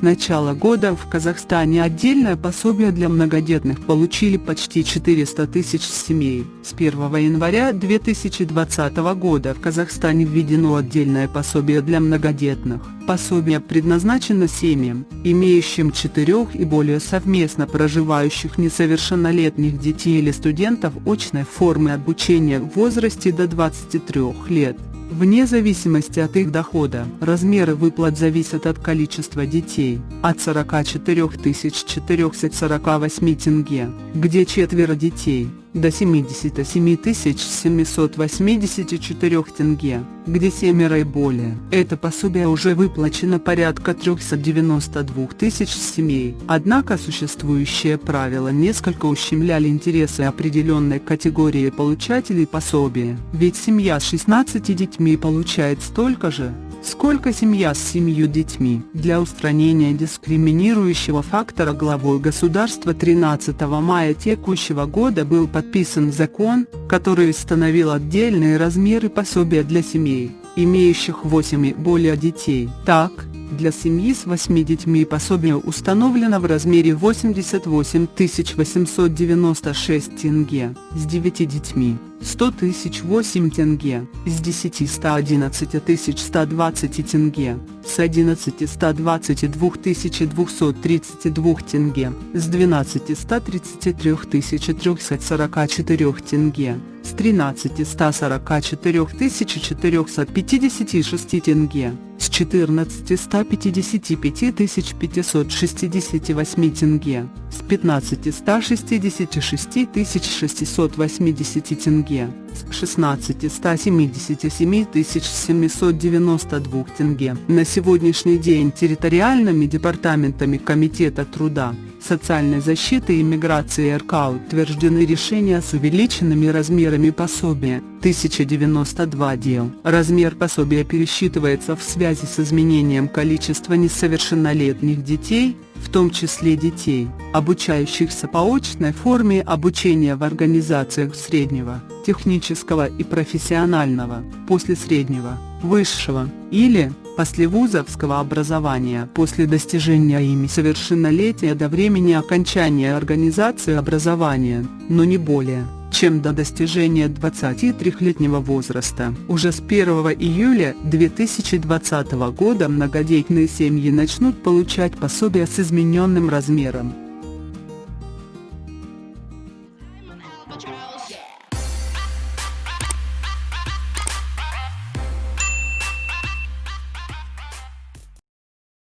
С начала года в Казахстане отдельное пособие для многодетных получили почти 400 тысяч семей. С 1 января 2020 года в Казахстане введено отдельное пособие для многодетных. Пособие предназначено семьям, имеющим 4 и более совместно проживающих несовершеннолетних детей или студентов очной формы обучения в возрасте до 23 лет. Вне зависимости от их дохода, размеры выплат зависят от количества детей, от 44 448 тенге, где 4 детей, до 77 784 тенге, где 7 и более. Это пособие уже выплачено порядка 392 тысяч семей. Однако существующие правила несколько ущемляли интересы определенной категории получателей пособия. Ведь семья с 16 детьми получает столько же, сколько семья с 7 детьми. Для устранения дискриминирующего фактора главой государства 13 мая текущего года был подписан закон, который установил отдельные размеры пособия для семей, имеющих 8 и более детей. Так, для семьи с 8 детьми пособие установлено в размере 88 896 тенге, с 9 детьми – 100 008 тенге, с 10 – 111 120 тенге, с 11 – 122 232 тенге, с 12 – 133 344 тенге, с 13 – 144 456 тенге, с 14 – 155 568 тенге, с 15 – 166 680 тенге, с 16 – 177 792 тенге. На сегодняшний день территориальными департаментами Комитета труда, социальной защиты и миграции РК утверждены решения с увеличенными размерами пособия, 1092 дел. Размер пособия пересчитывается в связи с изменением количества несовершеннолетних детей, в том числе детей, обучающихся по очной форме обучения в организациях среднего, технического и профессионального, после среднего, высшего или послевузовского образования после достижения ими совершеннолетия до времени окончания организации образования, но не более, чем до достижения 23-летнего возраста. Уже с 1 июля 2020 года многодетные семьи начнут получать пособие с измененным размером.